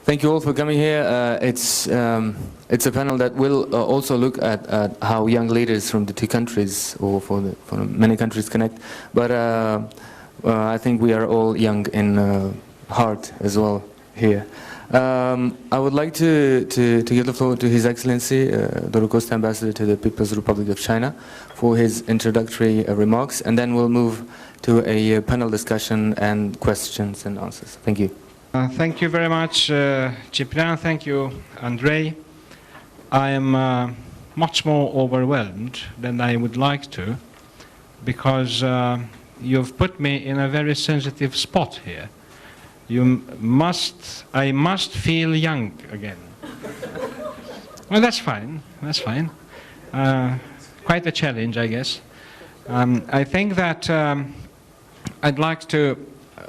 Thank you all for coming here. It's a panel that will also look at how young leaders from the two countries, or for many countries, connect. But I think we are all young in heart as well here. I would like to give the floor to His Excellency Doru, Costea, Ambassador to the People's Republic of China, for his introductory remarks, and then we'll move to a panel discussion and questions and answers. Thank you. Thank you very much, Ciprian. Thank you, Andrei. I am much more overwhelmed than I would like to, because you've put me in a very sensitive spot here. I must feel young again. Well, that's fine. That's fine. Quite a challenge, I guess. I think that I'd like to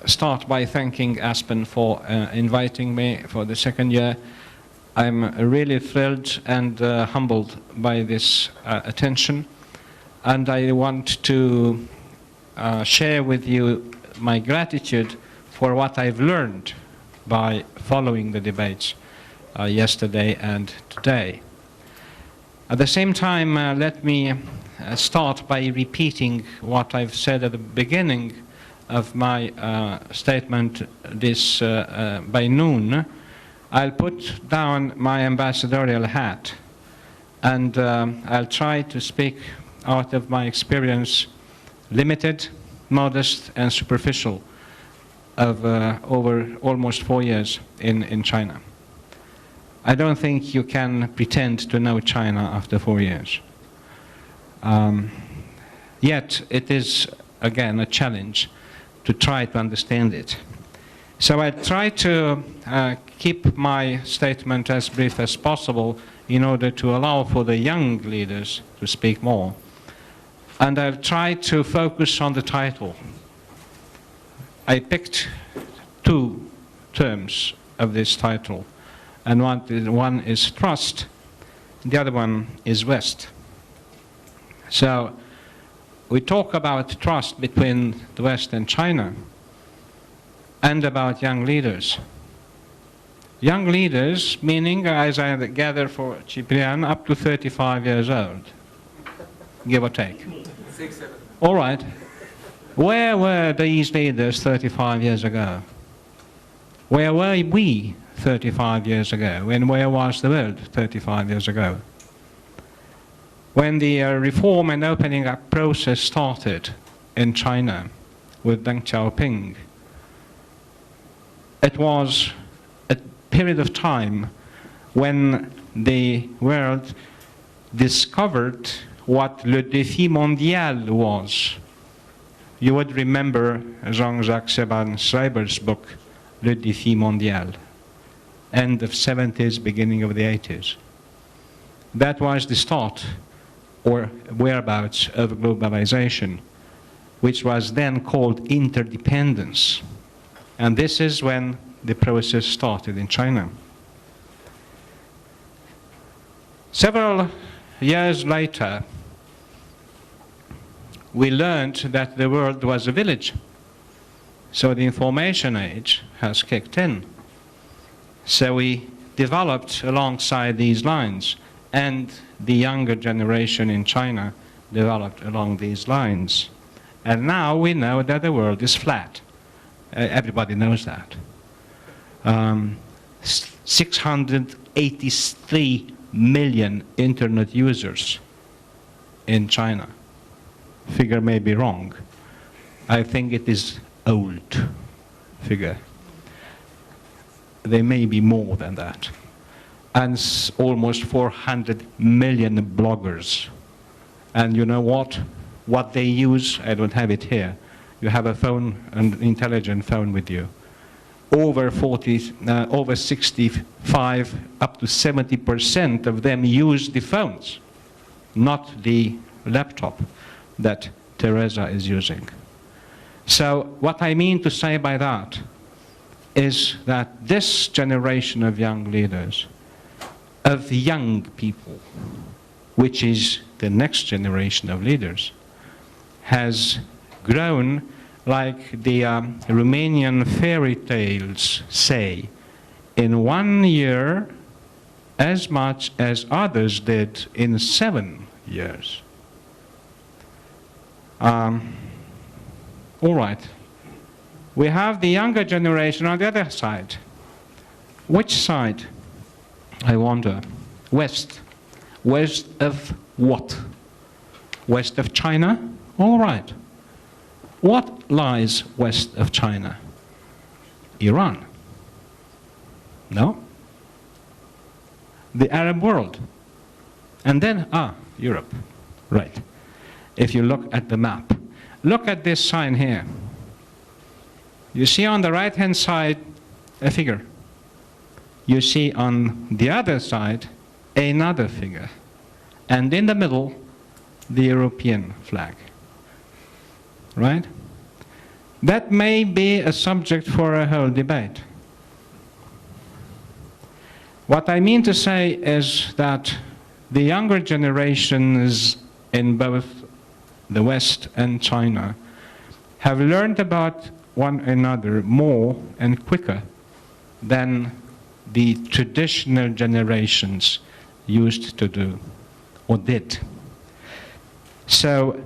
start by thanking Aspen for inviting me for the second year. I'm really thrilled and humbled by this attention, and I want to share with you my gratitude for what I've learned by following the debates yesterday and today. At the same time, let me start by repeating what I've said at the beginning of my statement this by noon. I'll put down my ambassadorial hat, and I'll try to speak out of my experience, limited, modest, and superficial, of over almost 4 years in China. I don't think you can pretend to know China after 4 years. Yet it is, again, a challenge to try to understand it. So I try to keep my statement as brief as possible in order to allow for the young leaders to speak more. And I've tried to focus on the title. I picked two terms of this title, and one is trust, the other one is West. So we talk about trust between the West and China, and about young leaders. Young leaders, meaning, as I gather for Ciprian, up to 35 years old, give or take. 6, 7. All right. Where were these leaders 35 years ago? Where were we 35 years ago? And where was the world 35 years ago? When the reform and opening up process started in China with Deng Xiaoping, it was a period of time when the world discovered what le défi mondial was. You would remember Jean-Jacques Schreiber's book, Le Défi Mondial, end of 70s, beginning of the 80s. That was the start, or whereabouts, of globalization, which was then called interdependence. And this is when the process started in China. Several years later, we learned that the world was a village. So the information age has kicked in. So we developed alongside these lines, and the younger generation in China developed along these lines. And now we know that the world is flat. Everybody knows that. 683 million internet users in China. Figure may be wrong. I think it is old figure. There may be more than that. And almost 400 million bloggers. And you know what? What they use, I don't have it here. You have a phone, an intelligent phone with you. Over 65, up to 70% of them use the phones, not the laptop that Teresa is using. So what I mean to say by that is that this generation of young leaders, of young people, which is the next generation of leaders, has grown like the Romanian fairy tales say, in 1 year as much as others did in 7 years. All right. We have the younger generation on the other side. Which side? I wonder. West. West of what? West of China? All right. What lies west of China? Iran. No? The Arab world. And then, Europe. Right. If you look at the map. Look at this sign here. You see on the right-hand side a figure. You see on the other side another figure. And in the middle, the European flag. Right? That may be a subject for a whole debate. What I mean to say is that the younger generations in both the West and China have learned about one another more and quicker than the traditional generations used to do or did. So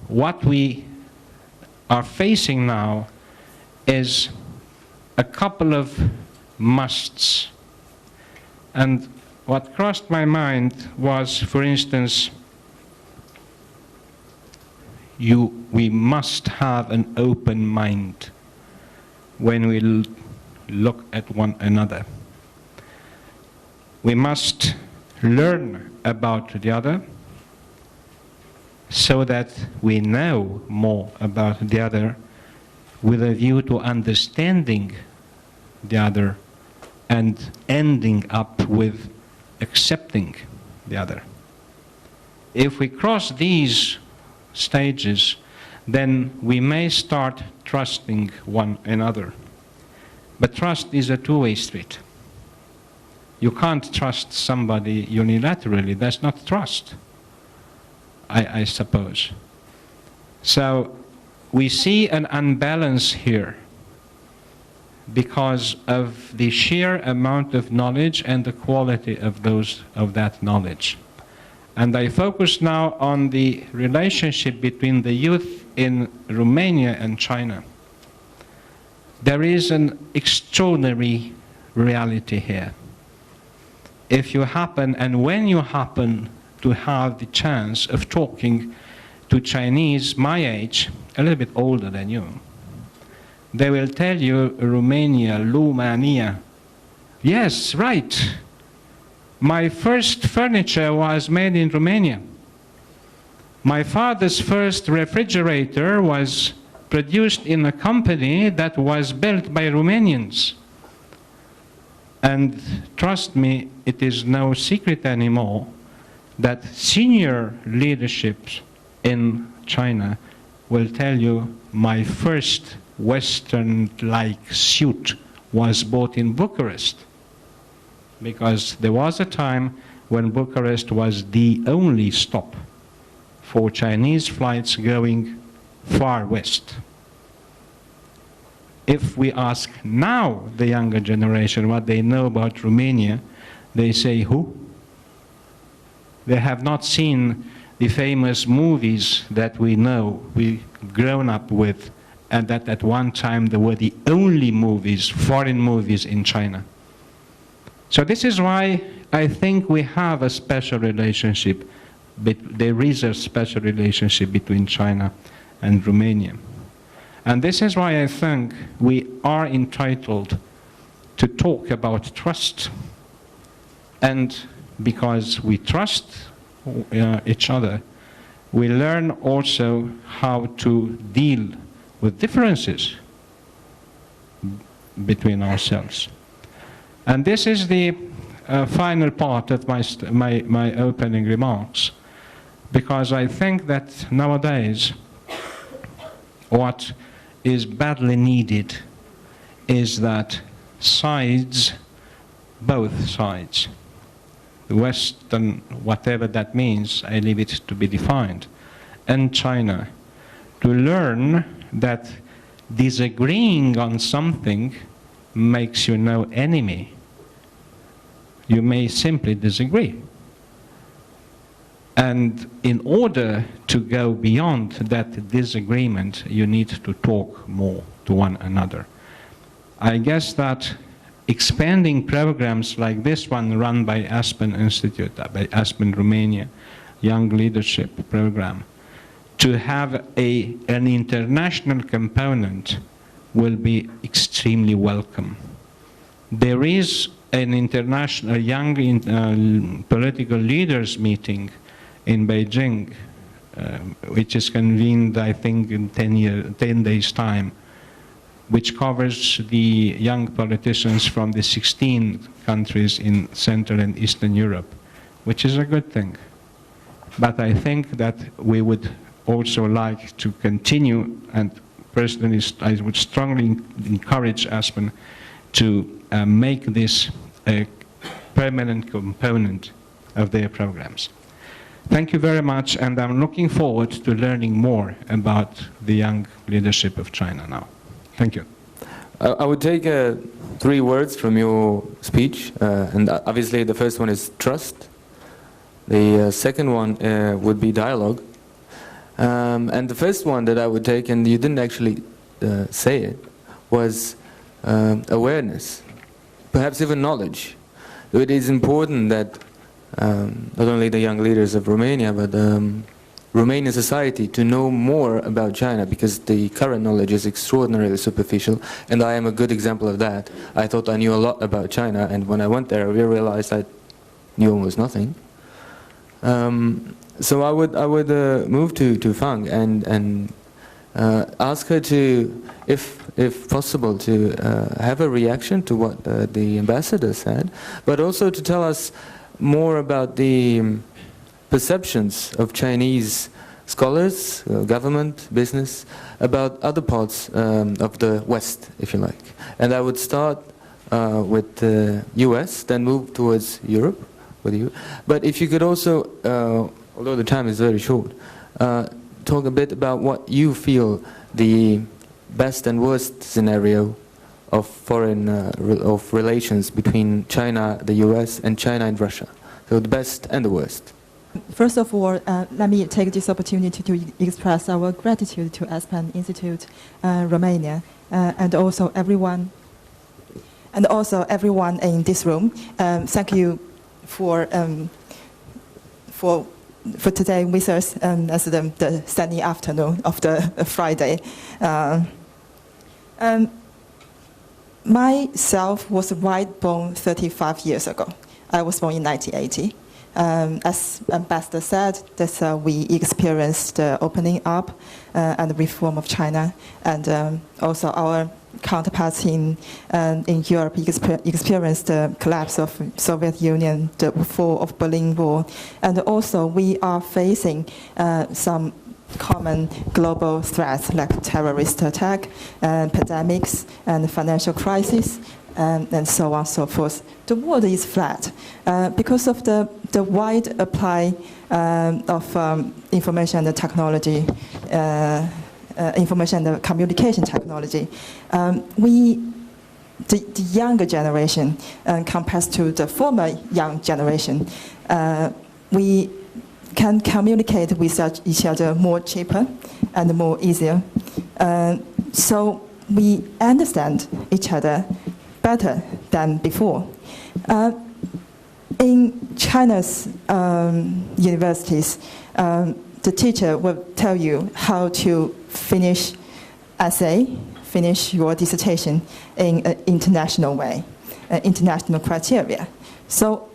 what we are facing now is a couple of musts. And what crossed my mind was, for instance, we must have an open mind when we look at one another. We must learn about the other so that we know more about the other with a view to understanding the other and ending up with accepting the other. If we cross these stages, then we may start trusting one another. But trust is a two-way street. You can't trust somebody unilaterally. That's not trust, I suppose. So we see an unbalance here because of the sheer amount of knowledge and the quality of that knowledge. And I focus now on the relationship between the youth in Romania and China. There is an extraordinary reality here. If you happen, and when you happen to have the chance of talking to Chinese my age, a little bit older than you, they will tell you Romania, Lumania. Yes, right. My first furniture was made in Romania. My father's first refrigerator was produced in a company that was built by Romanians. And trust me, it is no secret anymore that senior leaderships in China will tell you my first Western-like suit was bought in Bucharest, because there was a time when Bucharest was the only stop for Chinese flights going far west. If we ask now the younger generation what they know about Romania, they say, who? They have not seen the famous movies that we know, we've grown up with, and that at one time they were the only movies, foreign movies in China. So this is why I think we have a special relationship, there is a special relationship between China and Romania. And this is why I think we are entitled to talk about trust. And because we trust each other, we learn also how to deal with differences between ourselves. And this is the final part of my opening remarks, because I think that nowadays what is badly needed is that sides, both sides, the West and whatever that means, I leave it to be defined, and China, to learn that disagreeing on something makes you no enemy, You may simply disagree. And in order to go beyond that disagreement, you need to talk more to one another. I guess that expanding programs like this one run by Aspen Institute, by Aspen Romania, Young Leadership Program, to have an international component will be extremely welcome. There is an international young political leaders meeting in Beijing, which is convened, I think, in 10 days' time, which covers the young politicians from the 16 countries in Central and Eastern Europe, which is a good thing. But I think that we would also like to continue, and personally I would strongly encourage Aspen to make this a permanent component of their programs. Thank you very much, and I'm looking forward to learning more about the young leadership of China now. Thank you. I would take 3 words from your speech, and obviously the first one is trust. The second one would be dialogue. And the first one that I would take, and you didn't actually say it, was awareness, perhaps even knowledge. It is important that not only the young leaders of Romania, but Romanian society to know more about China, because the current knowledge is extraordinarily superficial, and I am a good example of that. I thought I knew a lot about China, and when I went there, I realized I knew almost nothing. So I would move to Fang and ask her to, if possible, to have a reaction to what the ambassador said, but also to tell us more about the perceptions of Chinese scholars, government, business, about other parts of the West, if you like. And I would start with the US, then move towards Europe with you. But if you could also, although the time is very short, talk a bit about what you feel the best and worst scenario of foreign of relations between China, the US, and China and Russia. So the best and the worst. First of all, let me take this opportunity to express our gratitude to Aspen Institute Romania, and also everyone in this room. Thank you for today with us as the sunny afternoon of the Friday. Myself was born 35 years ago. I was born in 1980. As Ambassador said, that we experienced the opening up and the reform of China, and also our counterparts in Europe experienced the collapse of Soviet Union, the fall of Berlin Wall, and also we are facing some common global threats like terrorist attack, pandemics, and financial crisis, and so on and so forth. The world is flat because of the wide apply of information and technology, information and communication technology. The younger generation, compared to the former young generation, we can communicate with each other more cheaper and more easier. So we understand each other better than before. In China's universities, the teacher will tell you how to finish essay, finish your dissertation in an international way, international criteria. So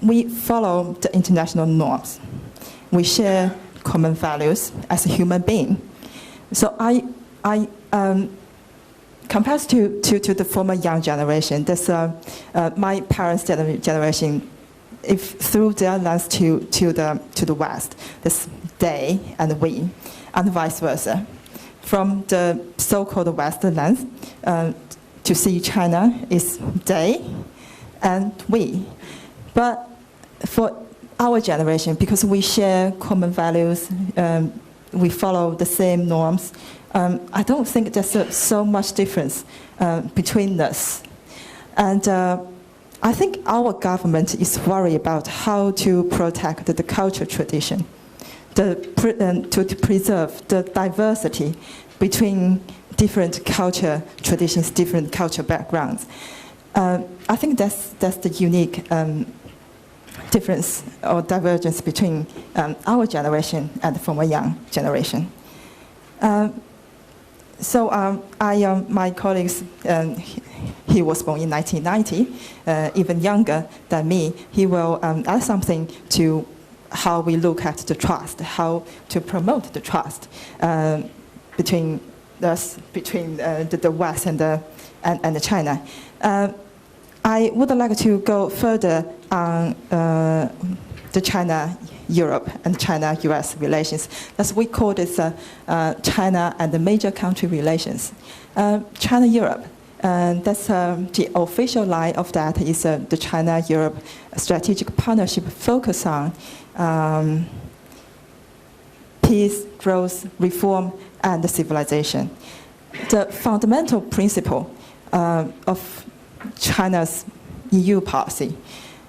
we follow the international norms. We share common values as a human being. So compared to the former young generation, that's my parents' generation. If through their lens to the West, that's they and we, and vice versa. From the so-called Western lens, to see China is they and we. But for our generation, because we share common values, we follow the same norms, I don't think there's so much difference between us. And I think our government is worried about how to protect the cultural tradition, to preserve the diversity between different culture traditions, different cultural backgrounds. I think that's the unique difference or divergence between our generation and the former young generation. My colleagues, he was born in 1990, even younger than me. He will add something to how we look at the trust, how to promote the trust between the West and China. I would like to go further on the China-Europe and China-US relations. As we call this China and the major country relations. China-Europe, that's the official line of that is the China-Europe strategic partnership focus on peace, growth, reform, and civilization. The fundamental principle of China's EU policy,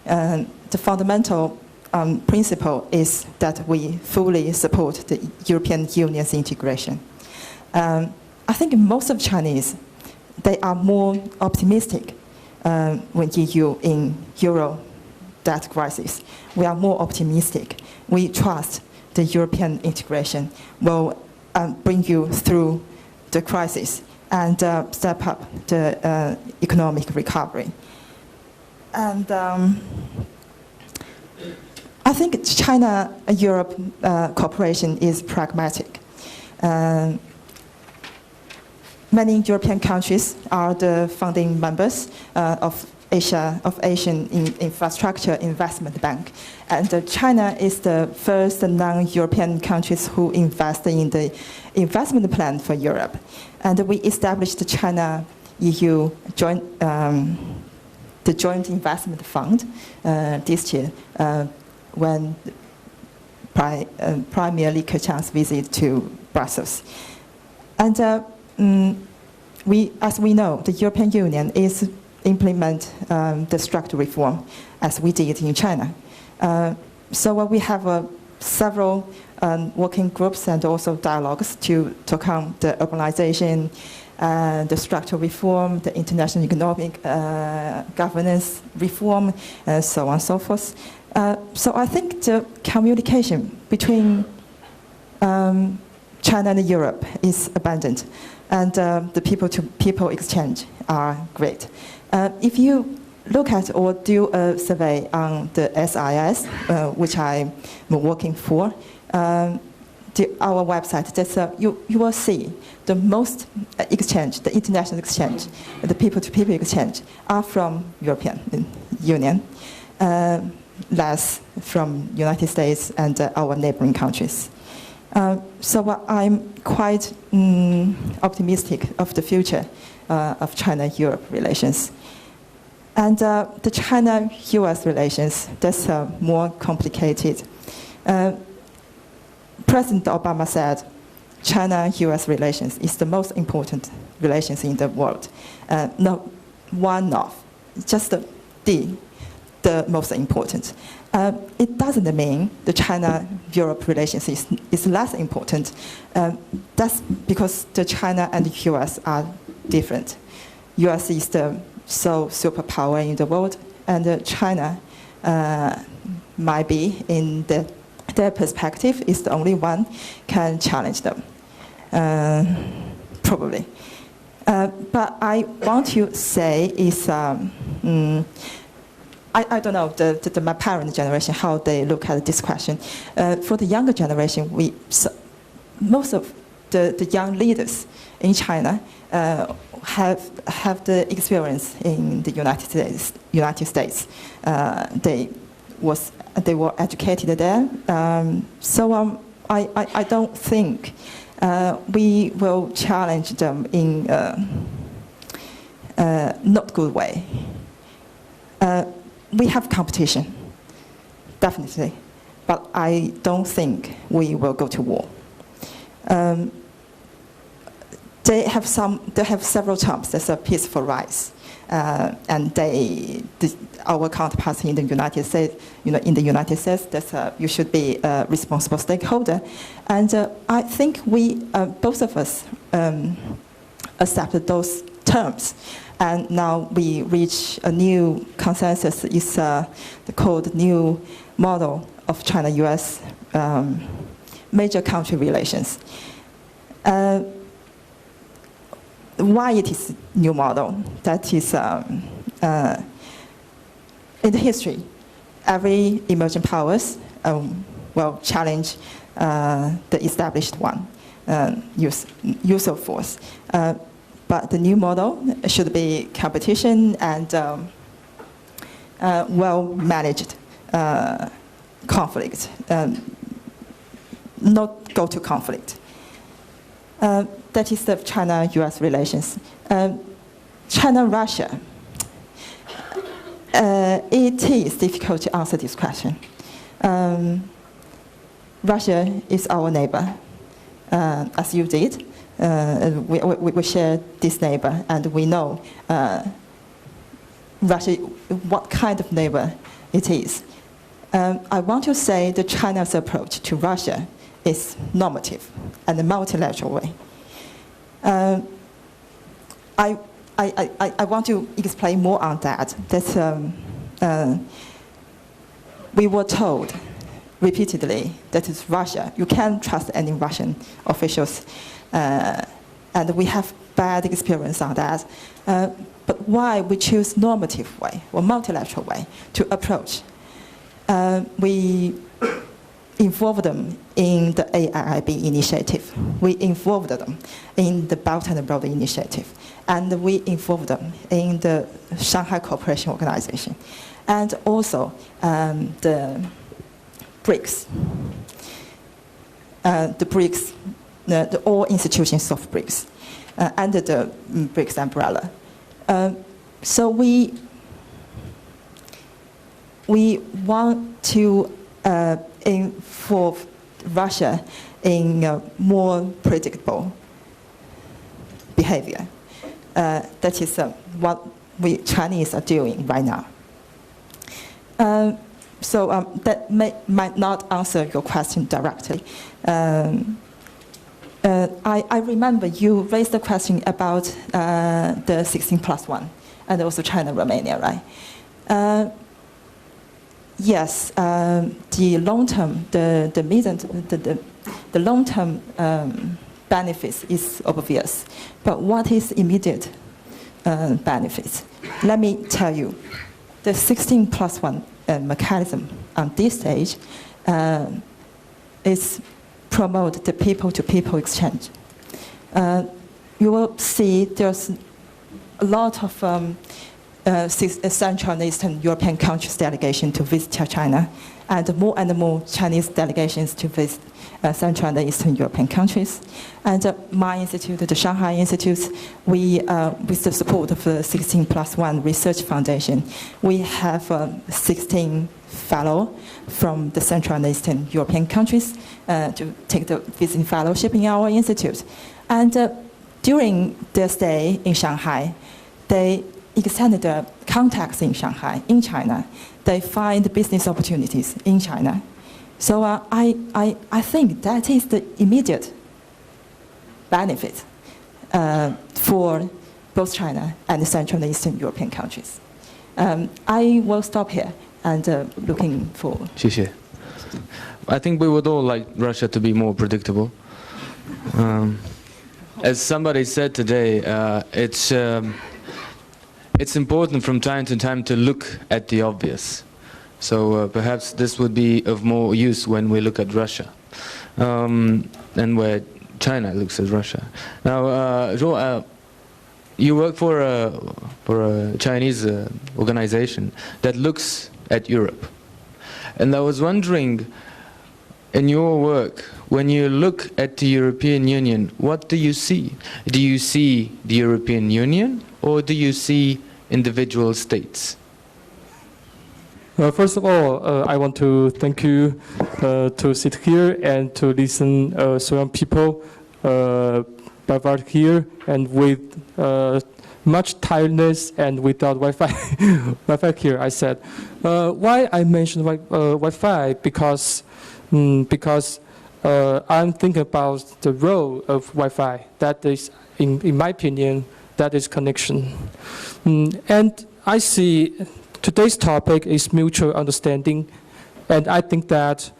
the fundamental principle is that we fully support the European Union's integration. I think most of Chinese, they are more optimistic when EU in Euro debt crisis. We are more optimistic. We trust the European integration will bring you through the crisis and step up the economic recovery. And I think China-Europe cooperation is pragmatic. Many European countries are the founding members of Asian Infrastructure Investment Bank. And China is the first non-European countries who invest in the investment plan for Europe. And we established the China-EU joint investment fund this year when Premier Li Keqiang's visit to Brussels. And as we know, the European Union is implement the structural reform as we did in China. So we have several working groups and also dialogues to talk on the urbanization, the structural reform, the international economic governance reform, and so on and so forth. So I think the communication between China and Europe is abundant, and the people-to-people exchange are great. If you look at or do a survey on the SIS, which I'm working for, our website, you will see the most exchange, the international exchange, the people-to-people exchange are from European Union, less from United States and our neighboring countries. So I'm quite optimistic of the future of China-Europe relations. And the China-US relations, that's more complicated. President Obama said China-US relations is the most important relations in the world. Not one of, just the most important. It doesn't mean the China-Europe relations is less important. That's because the China and the US are different. US is the sole superpower in the world, and China might be, in their perspective, is the only one can challenge them, probably. But I want to say is, I don't know, my parent generation, how they look at this question. For the younger generation, most of the young leaders in China have the experience in the United States. They were educated there. So I don't think we will challenge them in not good way. We have competition, definitely, but I don't think we will go to war. they have several terms. There's a peaceful rise, and our counterparts in the United States, that you should be a responsible stakeholder, and I think we both of us accepted those terms, and now we reach a new consensus. It's called new model of China-U.S. Major country relations. Why it is new model? That is, in the history, every emerging powers will challenge the established one, use of force. But the new model should be competition and well-managed conflict, not go to conflict. That is the China-U.S. relations. China-Russia, it is difficult to answer this question. Russia is our neighbor, as you did. We share this neighbor, and we know Russia, what kind of neighbor it is. I want to say that China's approach to Russia is normative and a multilateral way. I want to explain more on that. That we were told repeatedly that it's Russia. You can't trust any Russian officials, and we have bad experience on that. But why we choose normative way or multilateral way to approach? We involve them in the AIIB initiative. We involved them in the Belt and Road initiative. And we involved them in the Shanghai Cooperation Organization. And also the BRICS. The BRICS, the all institutions of BRICS, under the BRICS umbrella. So we want to involve Russia in more predictable behavior. That is what we Chinese are doing right now. So that might not answer your question directly. I remember you raised the question about the 16+1 and also China-Romania, right? Yes, the long-term, the medium, the long-term benefits is obvious. But what is immediate benefits? Let me tell you, the 16+1 mechanism on this stage is promote the people-to-people exchange. You will see there's a lot of Central and Eastern European countries delegation to visit China, and more Chinese delegations to visit Central and Eastern European countries. And my institute, the Shanghai Institute, we, with the support of the 16+1 Research Foundation, we have 16 fellows from the Central and Eastern European countries to take the visiting fellowship in our institute. And during their stay in Shanghai, they extended their contacts in Shanghai, in China. They find business opportunities in China. So I think that is the immediate benefit for both China and the Central and Eastern European countries. I will stop here and looking for... 谢谢. I think we would all like Russia to be more predictable. As somebody said today, it's important from time to time to look at the obvious. So perhaps this would be of more use when we look at Russia, and where China looks at Russia. Now, Zhou, you work for a Chinese organization that looks at Europe. And I was wondering, in your work, when you look at the European Union, what do you see? Do you see the European Union, or do you see individual states? First of all, I want to thank you to sit here and to listen so young people Bavaria here, and with much tiredness and without Wi-Fi, Wi-Fi here. I said, why I mentioned Wi-Fi because I'm thinking about the role of Wi-Fi. That is, in my opinion, that is connection. And I see today's topic is mutual understanding, and I think that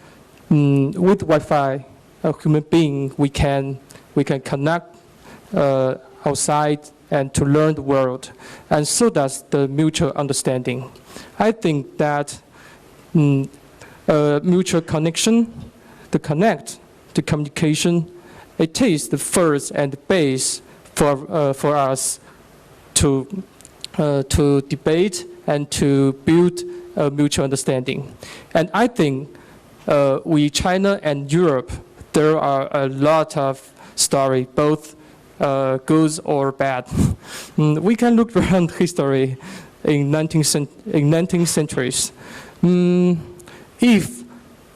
with Wi-Fi, a human being, we can connect outside and to learn the world, and so does the mutual understanding. I think that mutual connection, the communication, it is the first and the base for us to debate and to build a mutual understanding. And I think China and Europe, there are a lot of story, both good or bad. We can look around history in 19th centuries.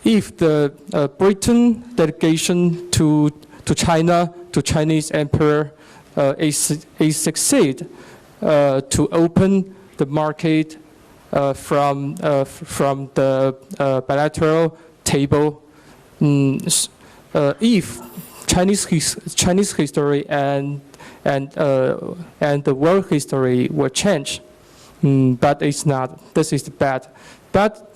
If the Britain delegation to China, to Chinese emperor, is succeed to open the market from the bilateral table, if Chinese history and the world history will change, but it's not. This is bad. But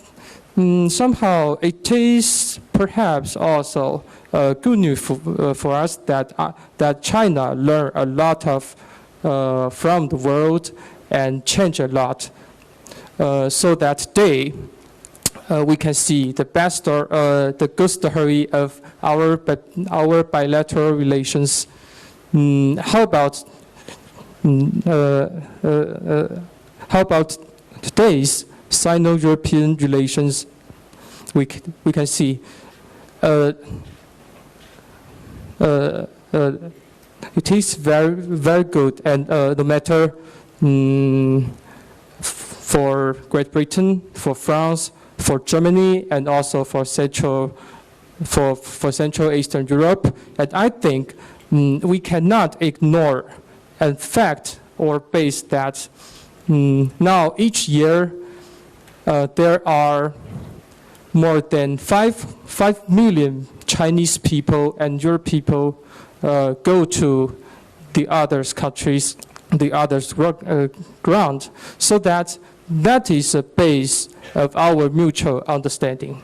somehow it is perhaps also good news for us that China learned a lot of from the world and changed a lot, so that today we can see the best or the good story of our bilateral relations. How about today's Sino-European relations? We can see it is very good, and no matter for Great Britain, for France, for Germany, and also for Central Eastern Europe. And I think we cannot ignore a fact or base that now each year there are more than 5 million Chinese people and European people go to the other countries, the others ground, so that is a base of our mutual understanding.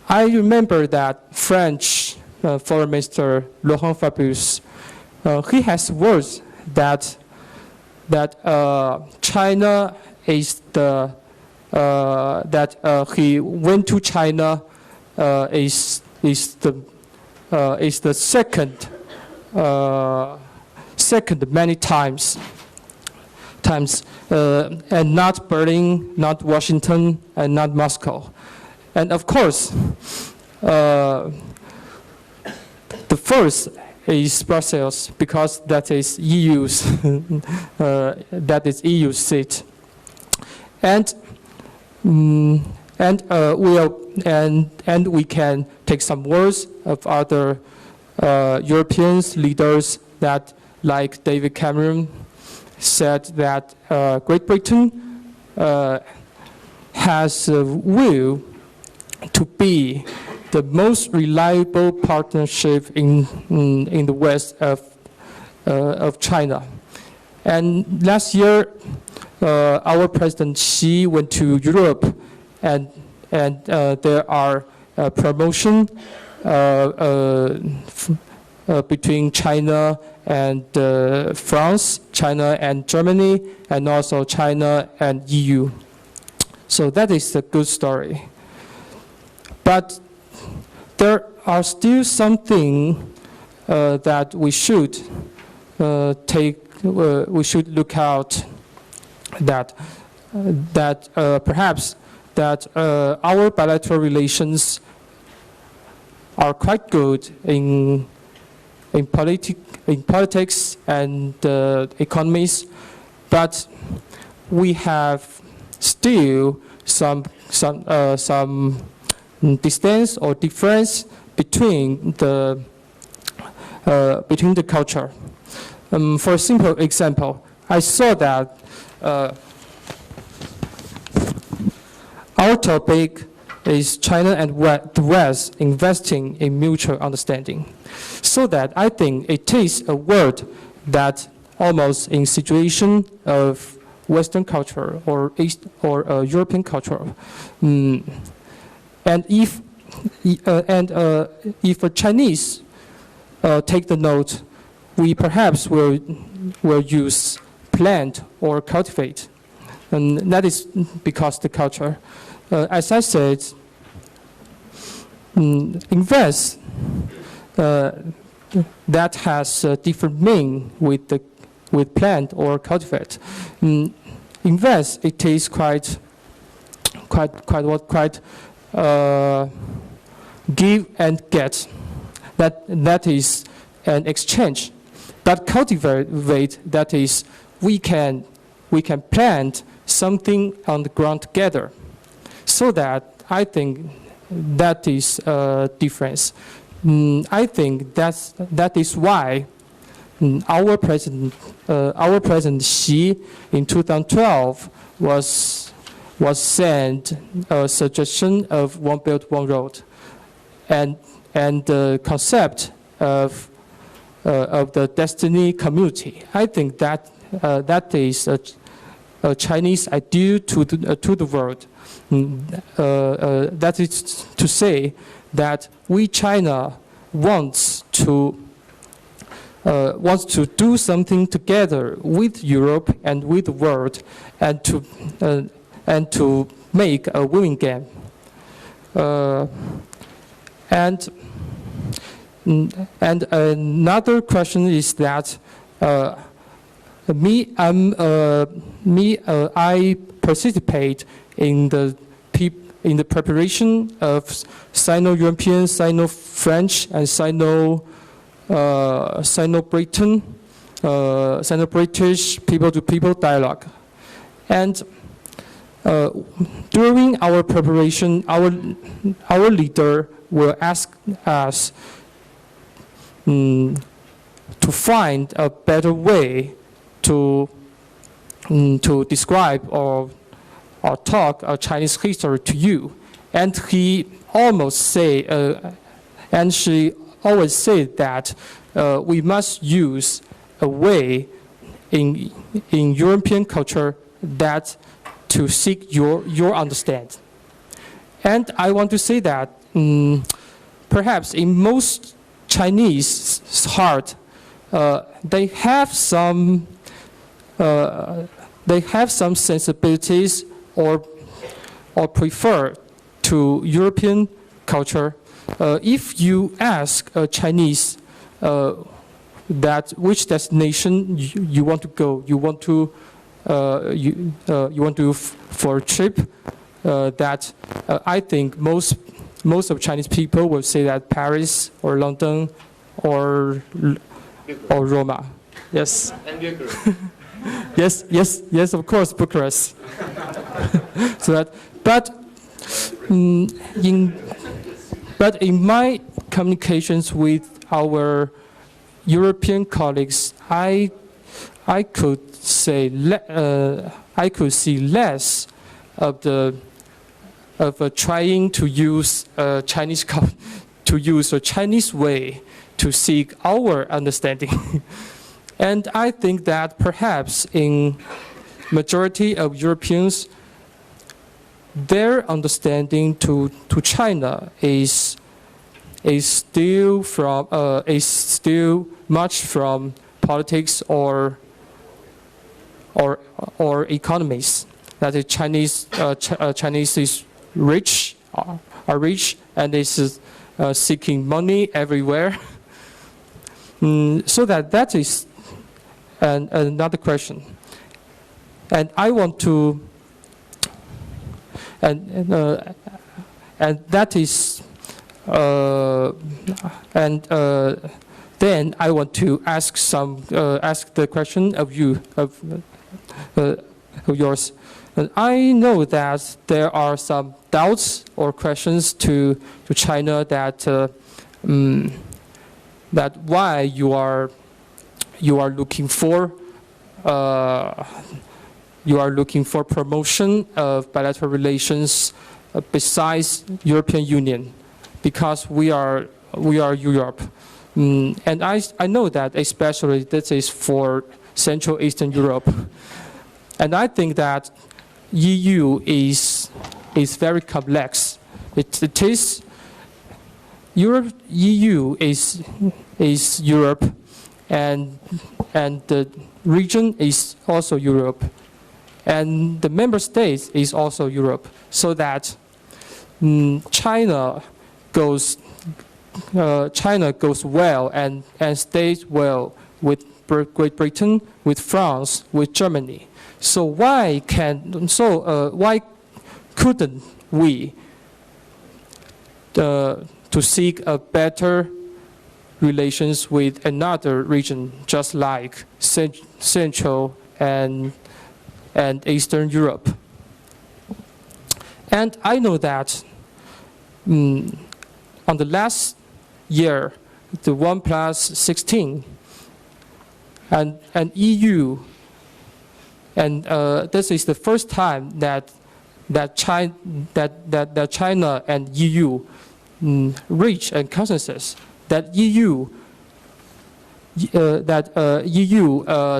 I remember that French Foreign Minister Laurent Fabius, he has words that China is the that he went to China is the second many times, and not Berlin, not Washington, and not Moscow. And of course, the first is Brussels, because that is EU's seat. And we can take some words of other European leaders that, like David Cameron, said that Great Britain has a will to be the most reliable partnership in the west of China. And last year, our President Xi went to Europe, and there are promotion between China and France, China and Germany, and also China and EU. So that is a good story. But there are still something that we should we should look out. Perhaps our bilateral relations are quite good in politics and economies, but we have still some distance or difference between the between the culture. For a simple example, I saw that our topic is China and the West investing in mutual understanding. So that I think it is a word that almost in situation of Western culture or East or European culture. And if a Chinese take the note, we perhaps will use plant or cultivate, and that is because the culture. As I said, invest that has a different meaning with plant or cultivate. Invest, it is quite give and get. That is an exchange. But cultivate, that is we can plant something on the ground together. So that I think that is a difference. I think that is why our president Xi in 2012 was sent a suggestion of One Belt One Road, and the concept of the destiny community. I think that that is a Chinese ideal to the world. That is to say that we China wants to do something together with Europe and with the world, and to make a winning game. And another question is that I participate in the preparation of Sino-European, Sino-French, and Sino-Britain, Sino-British people-to-people dialogue. And during our preparation, our leader will ask us to find a better way to describe or talk Chinese history to you. And he almost say, and she always said that we must use a way in European culture that to seek your understand. And I want to say that perhaps in most Chinese heart, they have some sensibilities or prefer to European culture. If you ask a Chinese that which destination you want to go, you want to for a trip, that I think most of Chinese people will say that Paris or London or Roma. Yes. And Bucharest. yes, of course, Bucharest. So that, but in my communications with our European colleagues, I could say I could see less of trying to use a Chinese way to seek our understanding. And I think that perhaps in majority of Europeans, their understanding to China is still much from politics or economies. That is Chinese is rich, are rich, and is seeking money everywhere. So that is another question. And I want to, and that is, then I want to ask the question of you, of yours. And I know that there are some doubts or questions to China that that why you are looking for promotion of bilateral relations besides European Union, because we are Europe. And I know that especially this is for Central Eastern Europe. And I think that EU is very complex. It is Europe. EU is Europe, and the region is also Europe, and the member states is also Europe. So that China goes well and stays well with Great Britain, with France, with Germany. So why couldn't we to seek a better relations with another region, just like Central and Eastern Europe? And I know that on the last year, the 1+16 and EU, and this is the first time that China and EU reach a consensus that EU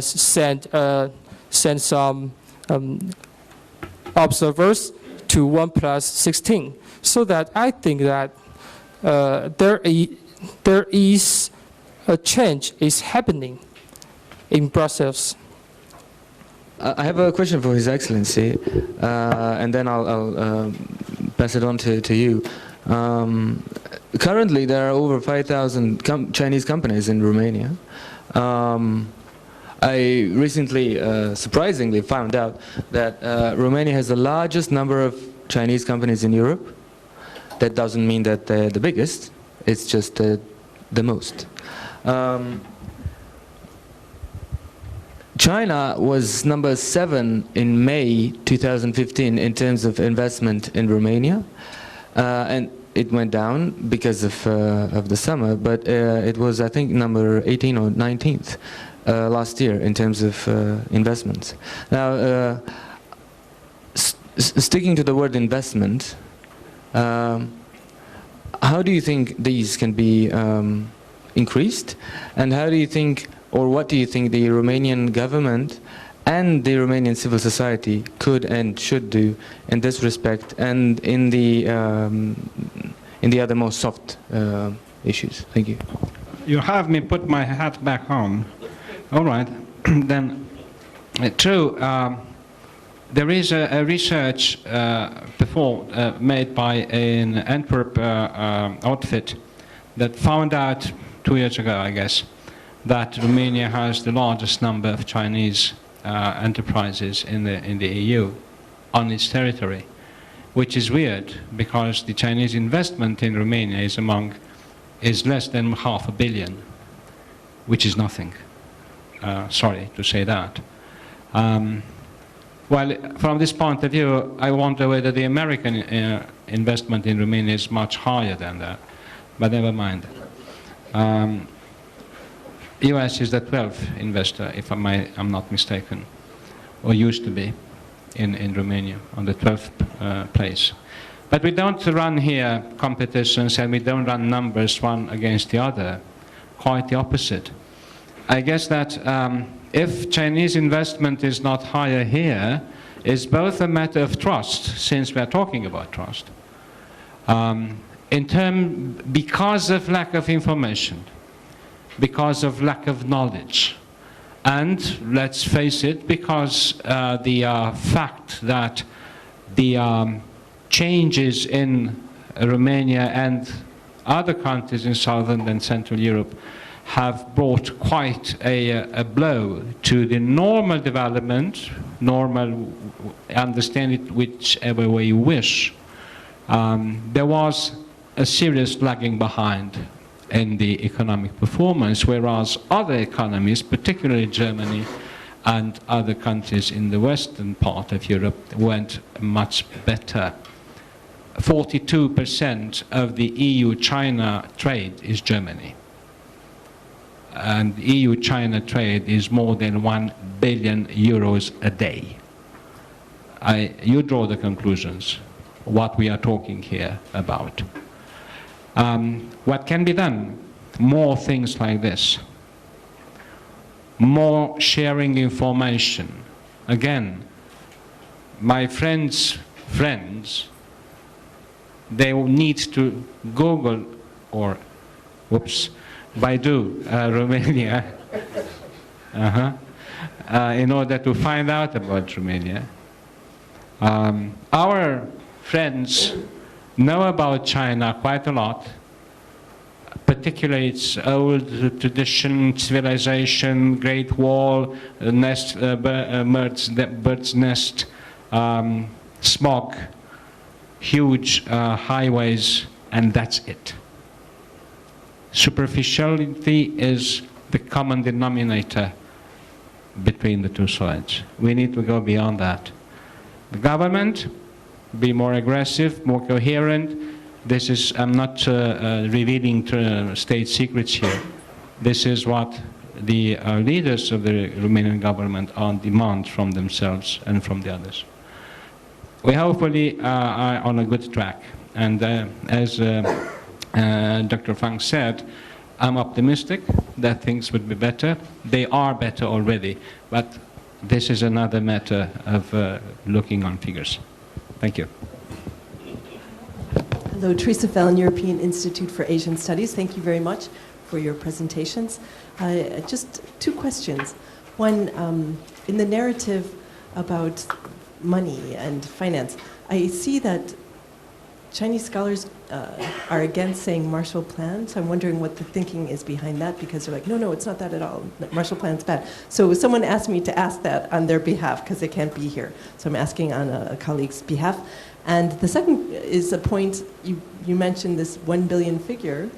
sent some observers to 1+16. So that I think that there is a change is happening in Brussels. I have a question for His Excellency, and then I'll pass it on to you. Currently, there are over 5,000 Chinese companies in Romania. I recently, surprisingly, found out that Romania has the largest number of Chinese companies in Europe. That doesn't mean that they're the biggest, it's just the most. China was number 7 in May 2015 in terms of investment in Romania, and it went down because of the summer, but it was, I think, number 18 or 19th last year in terms of investments. Now, sticking to the word investment, how do you think these can be increased, and how do you think, or what do you think the Romanian government and the Romanian civil society could and should do in this respect and in the other more soft issues? Thank you. You have me put my hat back on. All right, then, true. There is a research made by an Antwerp outfit that found out 2 years ago, I guess, that Romania has the largest number of Chinese enterprises in the EU on its territory, which is weird because the Chinese investment in Romania is less than $500 million, which is nothing. Sorry to say that. Well, from this point of view, I wonder whether the American investment in Romania is much higher than that, but never mind. US is the 12th investor, if I'm not mistaken, or used to be in Romania, on the 12th place. But we don't run here competitions, and we don't run numbers one against the other. Quite the opposite. I guess that if Chinese investment is not higher here, it's both a matter of trust, since we're talking about trust, because of lack of information, because of lack of knowledge, and let's face it, because the fact that the changes in Romania and other countries in Southern and Central Europe have brought quite a blow to the normal development, understand it whichever way you wish. There was a serious lagging behind in the economic performance, whereas other economies, particularly Germany and other countries in the western part of Europe, went much better. 42% of the EU-China trade is Germany. and EU-China trade is more than 1 billion euros a day. You draw the conclusions, what we are talking here about. What can be done? More things like this. More sharing information. Again, my friends' friends, they will need to Google or, whoops, Baidu, Romania, in order to find out about Romania. Our friends know about China quite a lot, particularly its old tradition, civilization, Great Wall, nest, bird's nest, smog, huge highways, and that's it. Superficiality is the common denominator between the two sides. We need to go beyond that. The government, be more aggressive, more coherent. This is, I'm not revealing state secrets here. This is what the leaders of the Romanian government demand from themselves and from the others. We hopefully are on a good track. And as Dr. Fang said, I'm optimistic that things would be better. They are better already, but this is another matter of looking on figures. Thank you. Hello, Teresa Fallon, European Institute for Asian Studies. Thank you very much for your presentations. Just two questions. One, in the narrative about money and finance, I see that Chinese scholars are against saying Marshall Plan, so I'm wondering what the thinking is behind that, because they're like, no, it's not that at all. Marshall Plan's bad. So someone asked me to ask that on their behalf, because they can't be here. So I'm asking on a colleague's behalf. And the second is a point, you mentioned this 1 billion figure,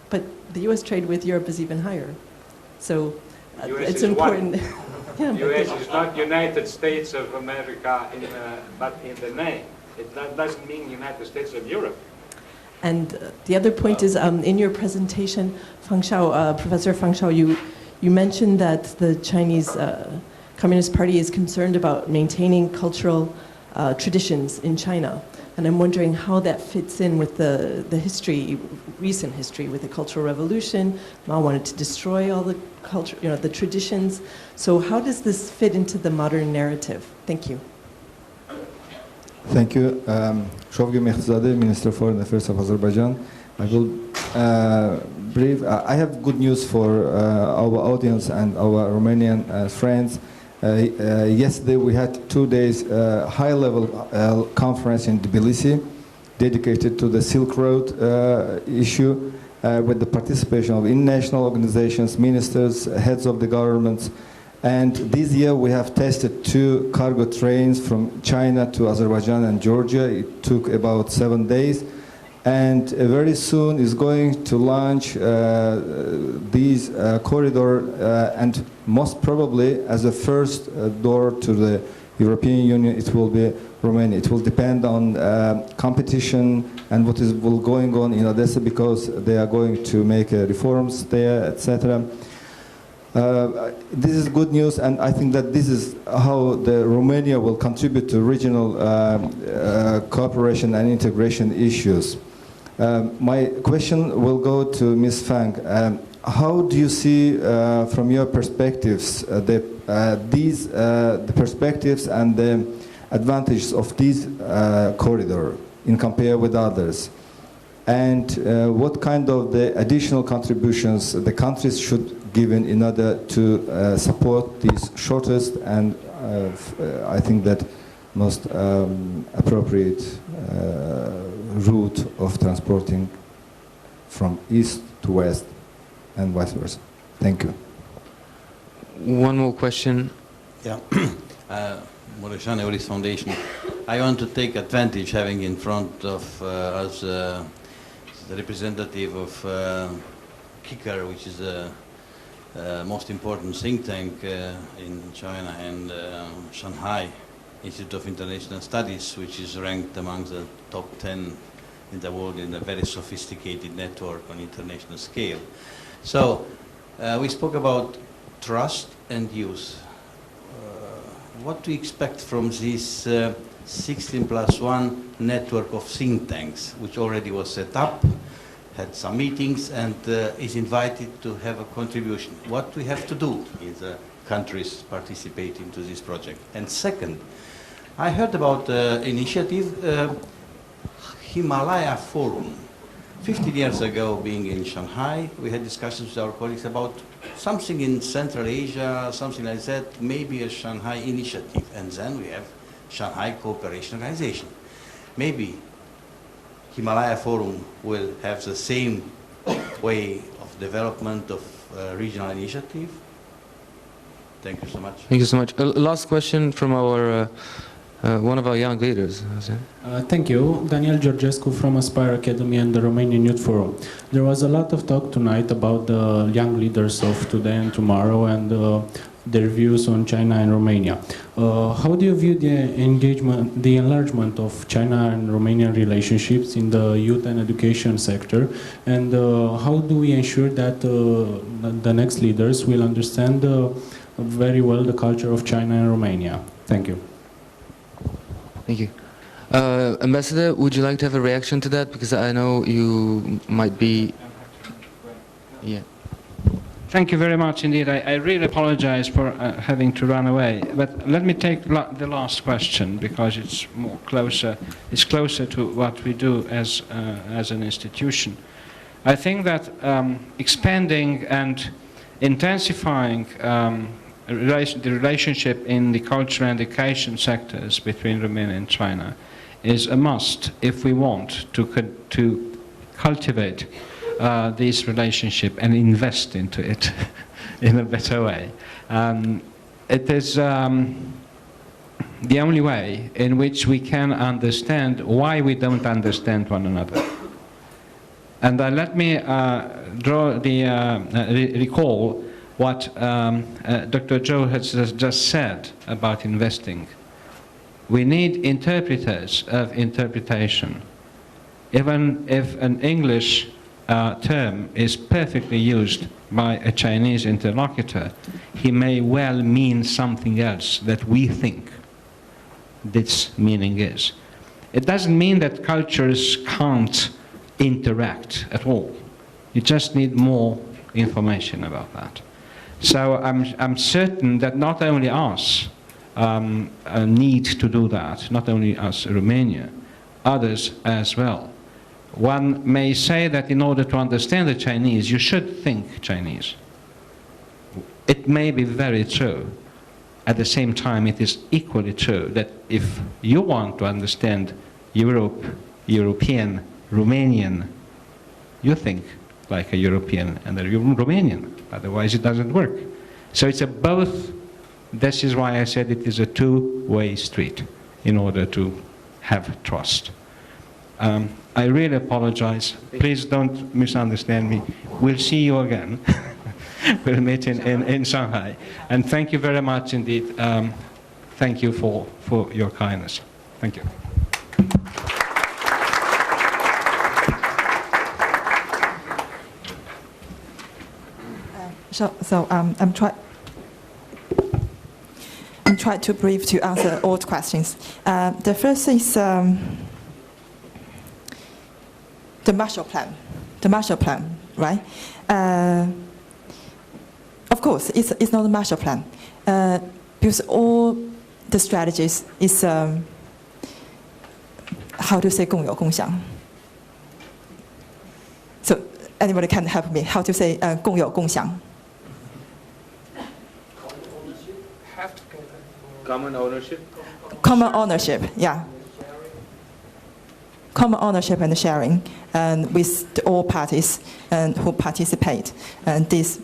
but the US trade with Europe is even higher. So it's important. Yeah, US is not United States of America, but in the name. It doesn't mean United States of Europe. And the other point is, in your presentation, Professor Fang Xiao, you mentioned that the Chinese Communist Party is concerned about maintaining cultural traditions in China. And I'm wondering how that fits in with the history, recent history, with the Cultural Revolution. Mao wanted to destroy all the culture, the traditions. So how does this fit into the modern narrative? Thank you. Thank you. Shovgi Mehtzadeh, Minister of Foreign Affairs of Azerbaijan. I will brief. I have good news for our audience and our Romanian friends. Yesterday we had 2 days high-level conference in Tbilisi dedicated to the Silk Road issue with the participation of international organizations, ministers, heads of the governments. And this year we have tested 2 cargo trains from China to Azerbaijan and Georgia. It took about 7 days. And very soon is going to launch these corridor and most probably as a first door to the European Union, it will be Romania. It will depend on competition and what is going on in Odessa, because they are going to make reforms there, etc. This is good news, and I think that this is how the Romania will contribute to regional cooperation and integration issues. My question will go to Ms. Fang. How do you see, from your perspectives, the perspectives and the advantages of this corridor in compare with others? And what kind of the additional contributions the countries should give in order to support this shortest and I think that most appropriate route of transporting from east to west and vice versa. Thank you. One more question. Yeah. Mureșan Euris Foundation. I want to take advantage having in front of us the representative of CICIR, which is the most important think tank in China, and Shanghai Institute of International Studies, which is ranked among the top 10 in the world in a very sophisticated network on international scale. So We spoke about trust and use. What do you expect from this 16+1 network of think tanks, which already was set up, had some meetings, and is invited to have a contribution? What do we have to do in the countries participating to this project? And second, I heard about initiative Himalaya Forum. 15 years ago, being in Shanghai, we had discussions with our colleagues about something in Central Asia, something like that, maybe a Shanghai initiative. And then we have Shanghai Cooperation Organization. Maybe Himalaya Forum will have the same way of development of regional initiative. Thank you so much. Thank you so much. Last question from our one of our young leaders. Thank you. Daniel Georgescu from Aspire Academy and the Romanian Youth Forum. There was a lot of talk tonight about the young leaders of today and tomorrow and their views on China and Romania. How do you view the engagement, the enlargement of China and Romanian relationships in the youth and education sector? And how do we ensure that the next leaders will understand very well the culture of China and Romania? Thank you. Thank you. Ambassador, would you like to have a reaction to that? Because I know you might be... Yeah. Thank you very much indeed. I really apologize for having to run away. But let me take the last question because it's more closer. It's closer to what we do as an institution. I think that expanding and intensifying the relationship in the cultural and education sectors between Romania and China is a must if we want to cultivate this relationship and invest into it in a better way. It is the only way in which we can understand why we don't understand one another. And let me recall what Dr. Zhou has just said about investing. We need interpreters of interpretation. Even if an English term is perfectly used by a Chinese interlocutor, he may well mean something else that we think this meaning is. It doesn't mean that cultures can't interact at all. You just need more information about that. So I'm certain that not only us need to do that, not only us, Romania, others as well. One may say that in order to understand the Chinese, you should think Chinese. It may be very true. At the same time, it is equally true that if you want to understand Europe, European, Romanian, you think like a European and a Romanian. Otherwise, it doesn't work. So it's a both. This is why I said it is a two-way street in order to have trust. I really apologize. Please don't misunderstand me. We'll see you again. We'll meet in Shanghai. And thank you very much indeed. Thank you for your kindness. Thank you. I'm trying to brief to answer all the questions. The first is the Marshall Plan. The Marshall Plan, right? Of course, it's not a Marshall Plan because all the strategies is how to say 共有共享. So anybody can help me how to say 共有共享? Common ownership? Common ownership, yeah. Common ownership and sharing, and with all parties and who participate, and these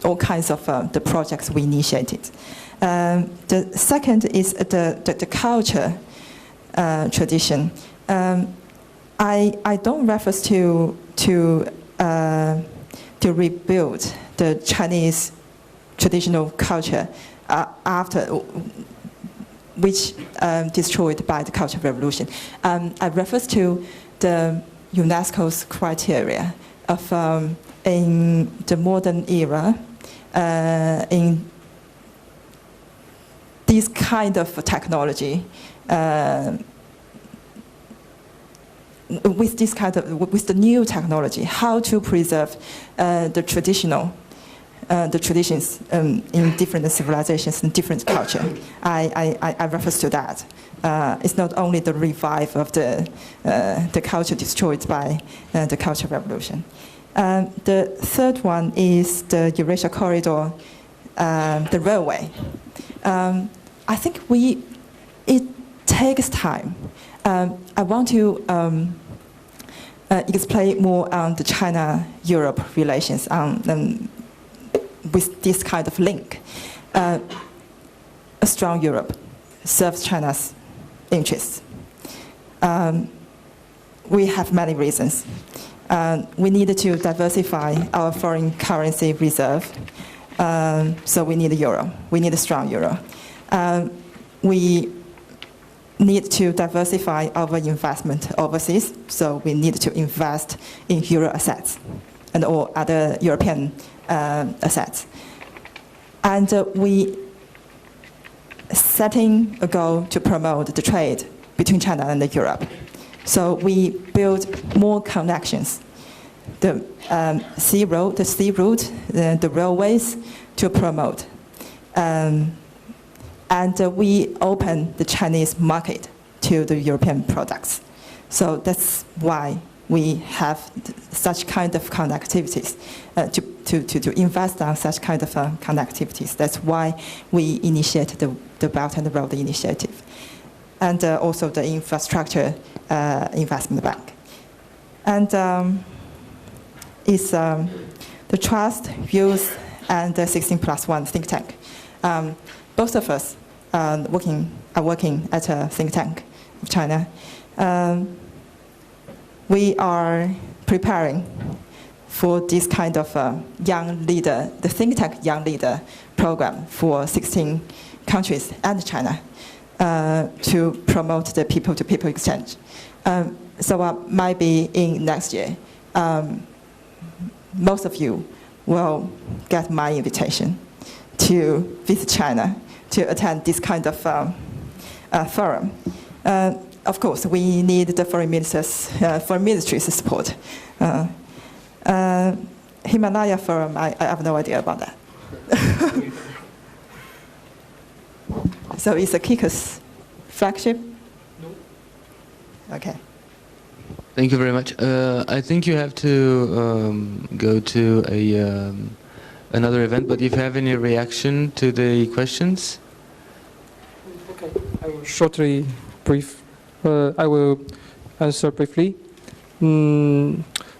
all kinds of the projects we initiated. The second is the culture tradition. I don't refer to rebuild the Chinese traditional culture after which destroyed by the Cultural Revolution. I refer to the UNESCO's criteria of in the modern era, in this kind of technology, with the new technology, how to preserve the traditions in different civilizations and different culture. I refer to that. It's not only the revive of the culture destroyed by the Cultural Revolution. The third one is the Eurasia Corridor, the railway. I think it takes time. I want to explain more on the China-Europe relations with this kind of link. A strong Europe serves China's interests. We have many reasons. We need to diversify our foreign currency reserve, so we need a euro. We need a strong euro. We need to diversify our investment overseas, so we need to invest in euro assets and all other European assets. And we setting a goal to promote the trade between China and Europe. So we build more connections. The sea route, the railways to promote. And we open the Chinese market to the European products. So that's why we have such kind of connectivities, to invest on such kind of connectivities. That's why we initiate the Belt and Road Initiative. And also the Infrastructure Investment Bank. And it's the Trust, Youth, and the 16+1 think tank. Both of us are working at a think tank of China. We are preparing for this kind of young leader, the think tank young leader program for 16 countries and China to promote the people-to-people exchange. So maybe in next year, most of you will get my invitation to visit China to attend this kind of forum. Of course, we need the foreign ministry's support. Himalaya Forum, I have no idea about that. So it's a Kika's flagship? No. Okay. Thank you very much. I think you have to go to another event, but if you have any reaction to the questions? Okay, I will shortly brief. I will answer briefly.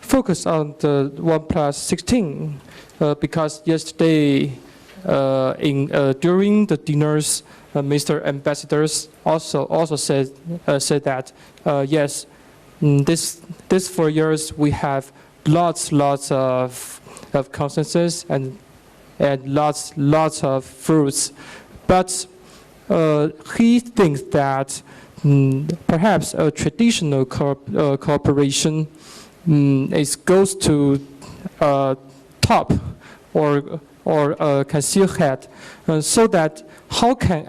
Focus on the 1+16 because yesterday during the dinners, Mr. Ambassadors also said that yes, this 4 years we have lots of consensus and lots of fruits, but he thinks that perhaps a traditional cooperation goes to top or can still head, so that how can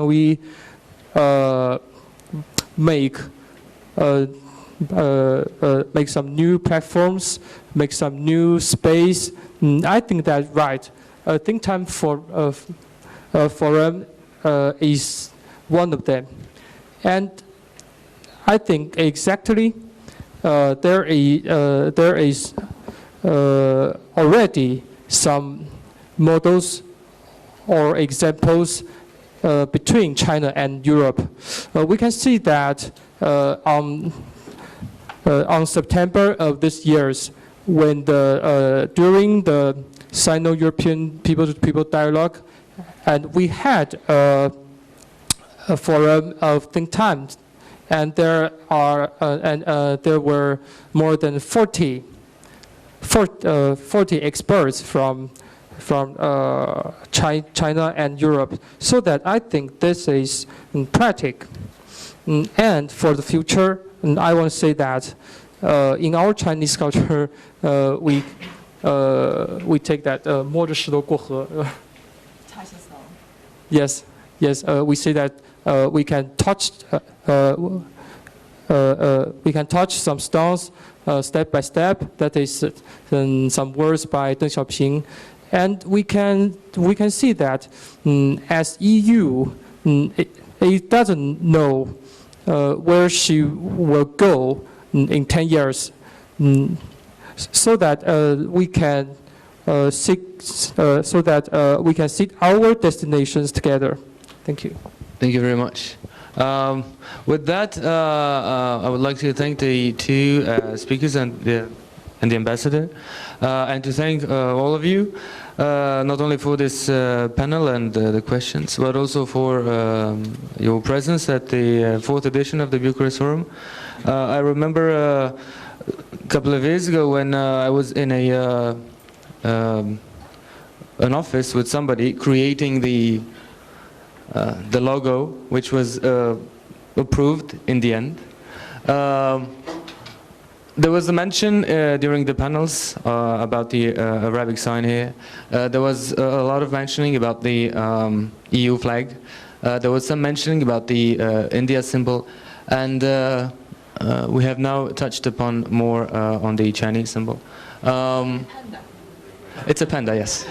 we make some new platforms, make some new space. I think that right. A think tank forum is one of them, and I think exactly there is already some models or examples between China and Europe. We can see that on September of this year, when during the Sino-European people-to-people dialogue, and we had a forum of think tanks, and there were more than 40 experts from China and Europe. So that I think this is practical. And for the future, I want to say that in our Chinese culture, we take that 摸着石头过河. Yes, yes. We say that we can touch some stones step by step. That is some words by Deng Xiaoping, and we can see that as EU, it doesn't know where she will go in 10 years, so that we can seek our destinations together. Thank you. Thank you very much. With that, I would like to thank the two speakers and the ambassador, and to thank all of you, not only for this panel and the questions, but also for your presence at the 4th edition of the Bucharest Forum. I remember a couple of years ago when I was in an office with somebody creating the logo, which was approved in the end. There was a mention during the panels about the Arabic sign here. There was a lot of mentioning about the EU flag. There was some mentioning about the India symbol, and we have now touched upon more on the Chinese symbol. It's a panda, yes.